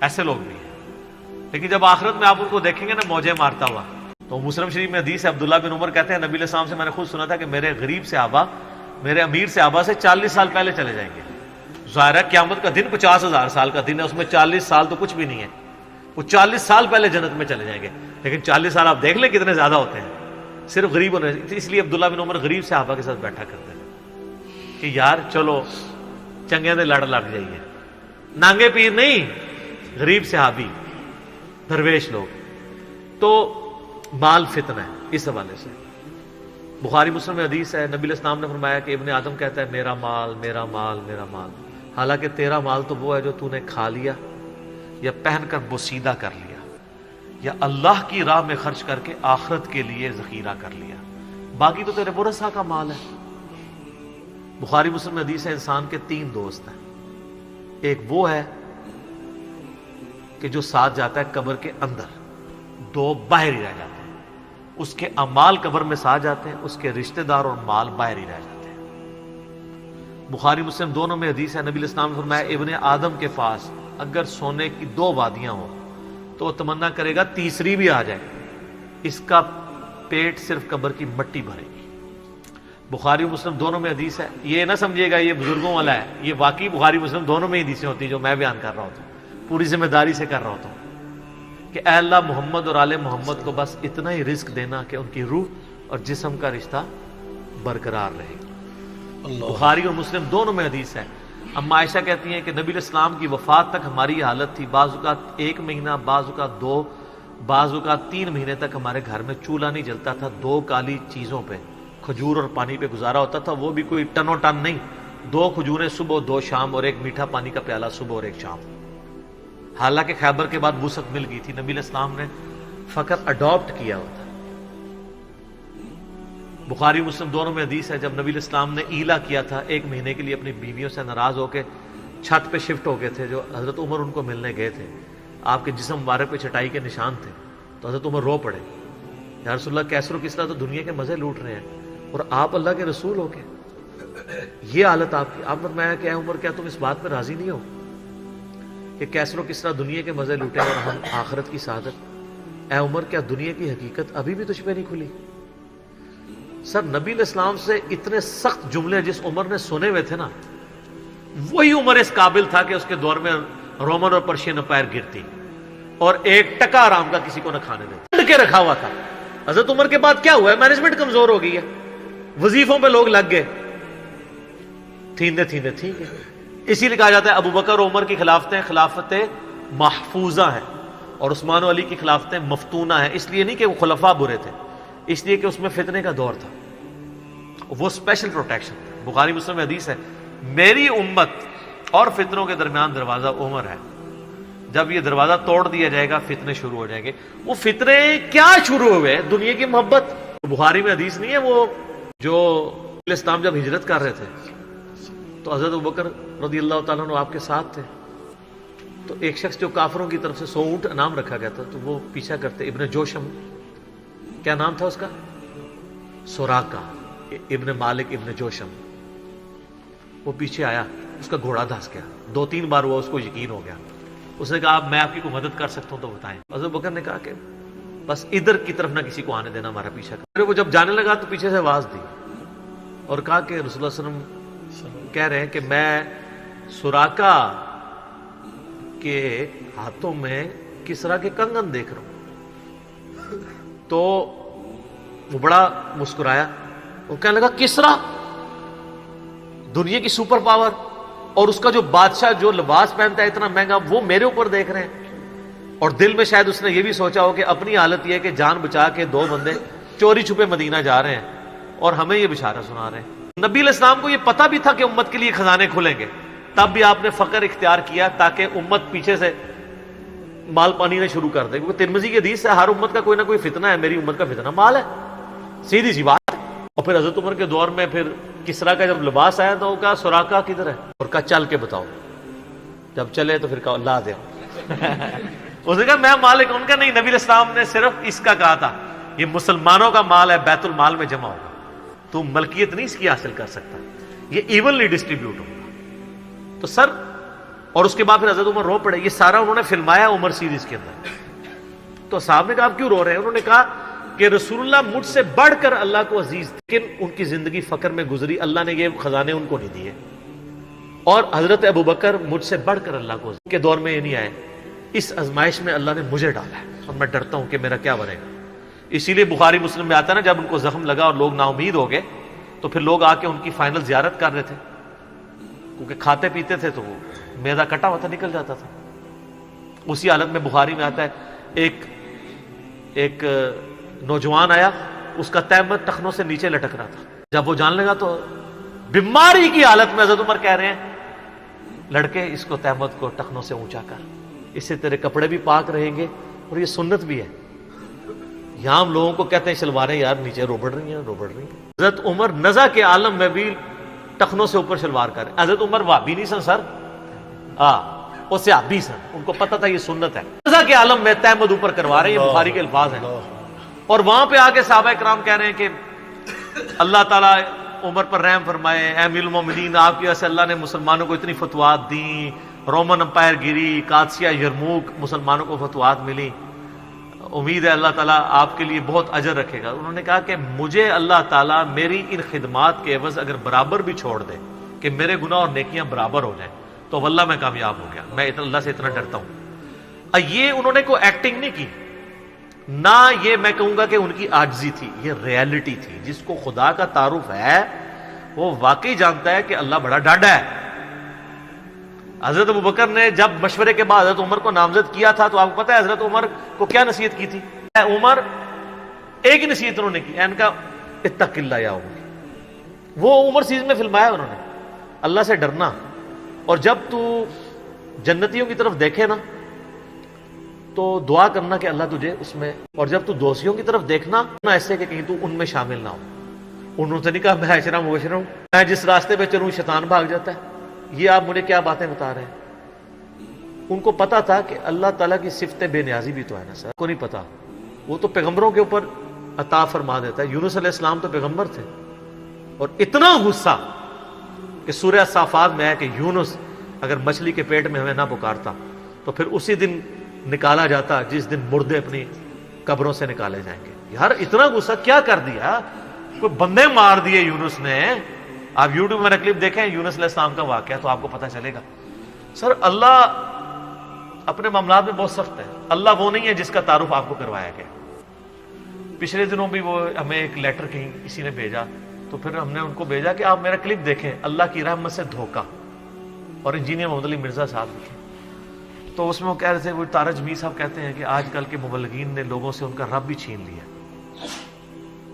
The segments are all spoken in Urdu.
ایسے لوگ بھی ہیں، لیکن جب آخرت میں آپ ان کو دیکھیں گے نا موجیں مارتا ہوا، تو مسلم شریف میں حدیث ہے، عبداللہ بن عمر کہتے ہیں نبی علیہ السلام سے میں نے خود سنا تھا کہ میرے غریب صحابہ میرے امیر صحابہ سے 40 سال پہلے چلے جائیں گے۔ ظاہر ہے قیامت کا دن 50,000 سال کا دن ہے، اس میں 40 سال تو کچھ بھی نہیں ہے، وہ 40 سال پہلے جنت میں چلے جائیں گے، لیکن 40 سال آپ دیکھ لیں کتنے زیادہ ہوتے ہیں صرف غریب ہونے، اس لیے عبداللہ بن عمر غریب صحابہ کے ساتھ بیٹھا کرتے ہیں کہ یار چلو چنگے دے لڑ لگ جائیے، نانگے پیر نہیں، غریب صحابی درویش لوگ۔ تو مال فتنہ ہے، اس حوالے سے بخاری مسلم میں حدیث ہے، نبی علیہ السلام نے فرمایا کہ ابن آدم کہتا ہے میرا مال میرا مال میرا مال، حالانکہ تیرا مال تو وہ ہے جو تو نے کھا لیا یا پہن کر بوسیدہ کر لیا یا اللہ کی راہ میں خرچ کر کے آخرت کے لیے ذخیرہ کر لیا، باقی تو تیرے ورثہ کا مال ہے۔ بخاری مسلم میں حدیث ہے انسان کے 3 دوست ہیں، ایک وہ ہے کہ جو ساتھ جاتا ہے قبر کے اندر، 2 باہر ہی رہ جاتے ہیں، اس کے اعمال قبر میں ساتھ جاتے ہیں، اس کے رشتہ دار اور مال باہر ہی رہ جاتے ہیں۔ بخاری مسلم دونوں میں حدیث ہے، نبی علیہ السلام نے فرمایا ابن آدم کے پاس اگر سونے کی 2 وادیاں ہوں تو وہ تمنا کرے گا تیسری بھی آ جائے، اس کا پیٹ صرف قبر کی مٹی بھرے گی۔ بخاری مسلم دونوں میں حدیث ہے، یہ نہ سمجھیے گا یہ بزرگوں والا ہے، یہ واقعی بخاری مسلم دونوں میں حدیثیں ہوتی ہیں جو میں بیان کر رہا ہوتا ہوں، پوری ذمہ داری سے کر رہا ہوتا ہوں کہ اے اللہ محمد اور آل محمد کو بس اتنا ہی رزق دینا کہ ان کی روح اور جسم کا رشتہ برقرار رہے۔ بخاری اور مسلم دونوں میں حدیث ہے، اما عائشہ کہتی ہیں کہ نبی علیہ السلام کی وفات تک ہماری حالت تھی، بعض اوقات 1 مہینہ، بعض اوقات 2، بعض اوقات 3 مہینے تک ہمارے گھر میں چولہا نہیں جلتا تھا، 2 کالی چیزوں پہ کھجور اور پانی پہ گزارا ہوتا تھا، وہ بھی کوئی ٹنو ٹن نہیں، 2 کھجوریں صبح 2 شام اور 1 میٹھا پانی کا پیالہ صبح اور 1 شام۔ حالانکہ خیبر کے بعد وسعت مل گئی تھی، نبی علیہ السلام نے فقر اڈاپٹ کیا ہوتا۔ بخاری مسلم دونوں میں حدیث ہے، جب نبی علیہ السلام نے ایلا کیا تھا 1 مہینے کے لیے اپنی بیویوں سے ناراض ہو کے چھت پہ شفٹ ہو گئے تھے، جو حضرت عمر ان کو ملنے گئے تھے، آپ کے جسم مبارک پہ چٹائی کے نشان تھے، تو حضرت عمر رو پڑے، یا رسول اللہ کیسر و کسریٰ تو دنیا کے مزے لوٹ رہے ہیں اور آپ اللہ کے رسول ہو کے یہ حالت آپ کی۔ آپ فرمایا کہ اے عمر کیا تم اس بات پہ راضی نہیں ہو کہ کیسر و کسریٰ دنیا کے مزے لوٹے اور ہم آخرت کی سعادت؟ اے عمر کیا دنیا کی حقیقت ابھی بھی تجھ پہ نہیں کھلی؟ سر نبی علیہ السلام سے اتنے سخت جملے جس عمر نے سنے ہوئے تھے نا، وہی عمر اس قابل تھا کہ اس کے دور میں رومن اور پرشین امپائر گرتی اور 1 ٹکا آرام کا کسی کو نہ کھانے دیتا کے رکھا ہوا تھا۔ حضرت عمر کے بعد کیا ہوا ہے؟ مینجمنٹ کمزور ہو گئی ہے، وظیفوں پہ لوگ لگ گئے، تھیندے ٹھیک ہے۔ اسی لیے کہا جاتا ہے ابو بکر اور عمر کی خلافتیں خلافتیں محفوظہ ہیں اور عثمان و علی کی خلافتیں مفتونہ ہیں، اس لیے نہیں کہ وہ خلفاء برے تھے، اس لیے کہ اس میں فتنے کا دور تھا، وہ اسپیشل پروٹیکشن تھا۔ بخاری مسلم میں حدیث ہے میری امت اور فتنوں کے درمیان دروازہ عمر ہے، جب یہ دروازہ توڑ دیا جائے گا فتنے شروع ہو جائیں گے۔ وہ فتنے کیا شروع ہوئے؟ دنیا کی محبت۔ بخاری میں حدیث نہیں ہے وہ جو اسلام جب ہجرت کر رہے تھے تو حضرت ابوبکر رضی اللہ تعالیٰ عنہ آپ کے ساتھ تھے، تو ایک شخص جو کافروں کی طرف سے 100 اونٹ انعام رکھا گیا تھا تو وہ پیچھا کرتے، ابن جوشم کیا نام تھا اس کا، سوراقہ ابن مالک ابن جوشم، وہ پیچھے آیا، اس کا گھوڑا دھس گیا، 2-3 بار ہوا، اس کو یقین ہو گیا، اس نے کہا میں آپ کی کوئی مدد کر سکتا ہوں تو بتائیں۔ حضرت بکر نے کہا کہ بس ادھر کی طرف نہ کسی کو آنے دینا، ہمارا پیچھا کر۔ وہ جب جانے لگا تو پیچھے سے آواز دی اور کہا کہ رسول اللہ صلی اللہ علیہ وسلم کہہ رہے ہیں کہ میں سوراقہ کے ہاتھوں میں کسرا کے کنگن دیکھ رہا ہوں۔ تو وہ بڑا مسکرایا، وہ کہنے لگا کسرا دنیا کی سپر پاور اور اس کا جو بادشاہ جو لباس پہنتا ہے اتنا مہنگا، وہ میرے اوپر دیکھ رہے ہیں۔ اور دل میں شاید اس نے یہ بھی سوچا ہو کہ اپنی حالت یہ ہے کہ جان بچا کے 2 بندے چوری چھپے مدینہ جا رہے ہیں اور ہمیں یہ بشارت سنا رہے ہیں۔ نبی علیہ السلام کو یہ پتہ بھی تھا کہ امت کے لیے خزانے کھلیں گے، تب بھی آپ نے فقر اختیار کیا تاکہ امت پیچھے سے مال پانی نے شروع کر دے، کیونکہ ترمذی کی حدیث ہے ہر امت کا کوئی نہ کوئی فتنہ ہے، میری امت کا فتنہ مال ہے، سیدھی سی بات۔ اور پھر حضرت عمر کے دور میں پھر کسرا کا جب لباس آیا تو وہ کہا سوراقہ کدھر ہے، اور کہا چل کے بتاؤ، جب چلے تو پھر کہا لا دیا اس نے کہا میں مالک، ان کا نہیں، نبی علیہ السلام نے صرف اس کا کہا تھا یہ مسلمانوں کا مال ہے، بیت المال میں جمع ہوگا، تو ملکیت نہیں اس کی حاصل کر سکتا، یہ ایونلی ڈسٹریبیوٹ ہوگا۔ تو سر اور اس کے بعد پھر حضرت عمر رو پڑے. یہ سارا انہوں نے فلمایا عمر سیریز کے اندر. تو صاحب نے کہا آپ کیوں رو رہے ہیں؟ انہوں نے کہا کہ رسول اللہ مجھ سے بڑھ کر اللہ کو عزیز تھے، لیکن ان کی زندگی فقر میں گزری، اللہ نے یہ خزانے ان کو نہیں دیے. اور حضرت ابوبکر مجھ سے بڑھ کر اللہ کو عزیز کے دور میں یہ نہیں آئے. اس آزمائش میں اللہ نے مجھے ڈالا ہے اور میں ڈرتا ہوں کہ میرا کیا بنے گا. اسی لیے بخاری مسلم میں آتا ہے نا، جب ان کو زخم لگا اور لوگ نا امید ہو گئے تو پھر لوگ آ کے ان کی فائنل زیارت کر رہے تھے، کیونکہ کھاتے پیتے تھے تو وہ میدا کٹا ہوا تھا، نکل جاتا تھا. اسی حالت میں بخاری میں آتا ہے ایک نوجوان آیا، اس کا تیمم ٹخنوں سے نیچے لٹک رہا تھا. جب وہ جان لگا تو بیماری کی حالت میں حضرت عمر کہہ رہے ہیں لڑکے اس کو تیمم کو ٹخنوں سے اونچا کر، اس سے تیرے کپڑے بھی پاک رہیں گے اور یہ سنت بھی ہے. یہاں ہم لوگوں کو کہتے ہیں شلواریں یار نیچے روبڑ رہی ہیں. حضرت عمر نزا کے عالم میں بھی ٹخنوں سے اوپر شلوار کر رہے. حضرت عمر وہابی نہیں سن سر، وہ صحابی سن، ان کو پتہ تھا یہ سنت ہے. نزا کے عالم میں تیمم اوپر کروا رہے ہیں، یہ بخاری کے الفاظ ہیں. اور وہاں پہ آ کے صحابہ کرام کہہ رہے ہیں کہ اللہ تعالیٰ عمر پر رحم فرمائے، اے امیر المومنین آپ کی وجہ سے اللہ نے مسلمانوں کو اتنی فتوحات دیں، رومن امپائر گری، قادسیہ یرموک مسلمانوں کو فتوحات ملی، امید ہے اللہ تعالیٰ آپ کے لیے بہت اجر رکھے گا. انہوں نے کہا کہ مجھے اللہ تعالیٰ میری ان خدمات کے عوض اگر برابر بھی چھوڑ دے کہ میرے گناہ اور نیکیاں برابر ہو جائیں تو واللہ میں کامیاب ہو گیا. میں اللہ سے اتنا ڈرتا ہوں. یہ انہوں نے کوئی ایکٹنگ نہیں کی، نہ یہ میں کہوں گا کہ ان کی عاجزی تھی، یہ ریالٹی تھی. جس کو خدا کا تعارف ہے وہ واقعی جانتا ہے کہ اللہ بڑا ڈاڈا ہے. حضرت ابوبکر نے جب مشورے کے بعد حضرت عمر کو نامزد کیا تھا تو آپ کو پتہ ہے حضرت عمر کو کیا نصیحت کی تھی؟ عمر ایک ہی نصیحت انہوں نے کی، ان کا اتق اللہ یا عمر. وہ عمر سیریز میں فلمایا انہوں نے، اللہ سے ڈرنا. اور جب تو جنتیوں کی طرف دیکھے نا تو دعا کرنا کہ اللہ تجھے اس میں، اور جب تو دوسریوں کی طرف دیکھنا نہ ایسے کہ کہیں تو ان میں شامل نہ ہو. انہوں نے نہیں کہا میں اشرا مبشرا ہوں، میں جس راستے پہ چلوں شیطان بھاگ جاتا ہے. یہ آپ مجھے کیا باتیں بتا رہے ہیں؟ ان کو پتا تھا کہ اللہ تعالیٰ کی صفت بے نیازی بھی تو ہے نا سر. کو نہیں پتا، وہ تو پیغمبروں کے اوپر عطا فرما دیتا ہے. یونس علیہ السلام تو پیغمبر تھے، اور اتنا غصہ کہ سورہ صافات میں ہے کہ یونس اگر مچھلی کے پیٹ میں ہمیں نہ پکارتا تو پھر اسی دن نکالا جاتا جس دن مردے اپنی قبروں سے نکالے جائیں گے. یار اتنا غصہ کیا کر دیا، کوئی بندے مار دیے یونس نے. آپ یوٹیوب میں کلپ دیکھیں یونس علیہ السلام کا واقعہ تو آپ کو پتہ چلے گا. سر اللہ اپنے معاملات میں بہت سخت ہے. اللہ وہ نہیں ہے جس کا تعارف آپ کو کروایا گیا. پچھلے دنوں بھی وہ ہمیں ایک لیٹر کہیں کسی نے بھیجا تو پھر ہم نے ان کو بھیجا کہ آپ میرا کلپ دیکھیں، اللہ کی رحمت سے دھوکہ، اور انجینئر محمد علی مرزا صاحب لکھے. تو اس میں وہ کہہ رہے تھے، وہ تارج می صاحب کہتے ہیں کہ آج کل کے مبلغین نے لوگوں سے ان کا رب بھی چھین لیا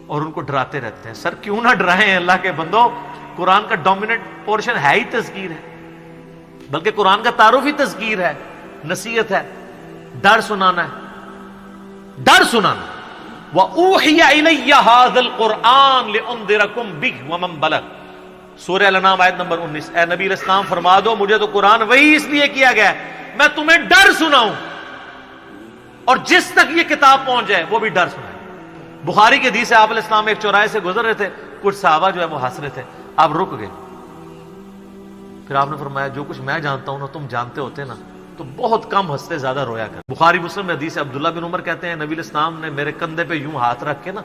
اور ان کو ڈراتے رہتے ہیں. سر کیوں نہ ڈرائیں اللہ کے بندو، قرآن کا ڈومیننٹ پورشن ہے ہی تذکیر ہے، بلکہ قرآن کا تعارف ہی تذکیر ہے، نصیحت ہے، ڈر سنانا ہے، ڈر سنانا. وَأُوحِيَ إِلَيَّ هَذَا الْقُرْآنُ لِأُنذِرَكُم بِهِ وَمَن بَلَغَ. سورہ الانعام آیت نمبر 19. اے نبی علیہ السلام فرما دو مجھے تو قرآن وہی اس لیے کیا گیا ہے میں تمہیں ڈر سناؤں، اور جس تک یہ کتاب پہنچ جائے وہ بھی ڈر سنائے. بخاری کے حدیث ہے آپ علیہ السلام ایک چوراہے سے گزر رہے تھے، کچھ صحابہ جو ہے وہ ہنس رہے تھے، آپ رک گئے. پھر آپ نے فرمایا جو کچھ میں جانتا ہوں نا تم جانتے ہوتے نا تو بہت کم ہنستے زیادہ رویا کر. بخاری مسلم میں حدیث ہے، عبداللہ بن عمر کہتے ہیں نبی علیہ السلام نے میرے کندھے پہ یوں ہاتھ رکھ کے نا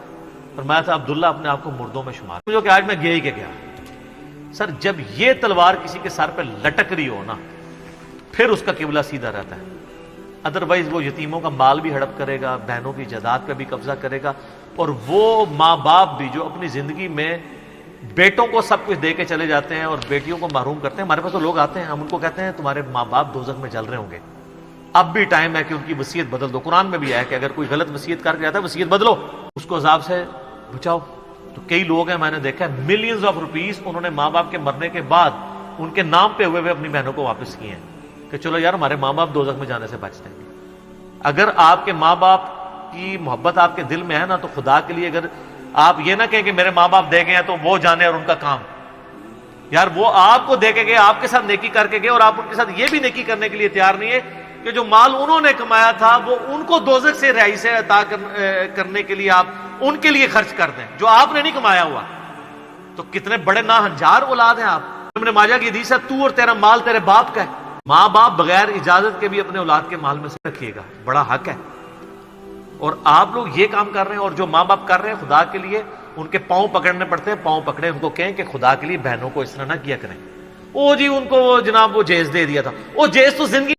فرمایا تھا عبداللہ اپنے آپ کو مردوں میں شمار، جو کہ آج میں گیا ہی کہ گیا. سر جب یہ تلوار کسی کے سر پہ لٹک رہی ہو نا پھر اس کا قبلہ سیدھا رہتا ہے. ادروائز وہ یتیموں کا مال بھی ہڑپ کرے گا، بہنوں کی جائیداد پہ بھی قبضہ کرے گا، اور وہ ماں باپ بھی جو اپنی زندگی میں بیٹوں کو سب کچھ دے کے چلے جاتے ہیں اور بیٹیوں کو محروم کرتے ہیں. ہمارے پاس تو لوگ آتے ہیں، ہم ان کو کہتے ہیں تمہارے ماں باپ دوزخ میں جل رہے ہوں گے، اب بھی ٹائم ہے کہ ان کی وصیت بدل دو. قرآن میں بھی ہے کہ اگر کوئی غلط وصیت کر کے جاتا ہے وصیت بدلو، اس کو عذاب سے بچاؤ. تو کئی لوگ ہیں میں نے دیکھا ہے ملینز آف روپیز انہوں نے ماں باپ کے مرنے کے بعد ان کے نام پہ ہوئے اپنی بہنوں کو واپس کیے ہیں کہ چلو یار ہمارے ماں باپ دوزخ میں جانے سے بچتے ہیں. اگر آپ کے ماں باپ کی محبت آپ کے دل میں ہے نا تو خدا کے لیے اگر آپ یہ نہ کہیں کہ میرے ماں باپ دے گئے ہیں تو وہ جانے اور ان کا کام. یار وہ آپ کو دے کے گئے، آپ کے ساتھ نیکی کر کے گئے، اور آپ ان کے ساتھ یہ بھی نیکی کرنے کے لیے تیار نہیں ہے کہ جو مال انہوں نے کمایا تھا وہ ان کو دوزخ سے رہائی سے عطا کرنے کے لیے آپ ان کے لیے خرچ کر دیں جو آپ نے نہیں کمایا ہوا. تو کتنے بڑے ناہنجار اولاد ہیں آپ. ابن ماجہ کی حدیث ہے تو اور تیرا مال تیرے باپ کا ہے. ماں باپ بغیر اجازت کے بھی اپنے اولاد کے مال میں سے رکھیے گا، بڑا حق ہے. اور آپ لوگ یہ کام کر رہے ہیں، اور جو ماں باپ کر رہے ہیں خدا کے لیے ان کے پاؤں پکڑنے پڑتے ہیں. پاؤں پکڑے، ان کو کہیں کہ خدا کے لیے بہنوں کو اس طرح نہ کیا کریں. او جی ان کو وہ جناب وہ جیز دے دیا تھا، وہ جیز تو زندگی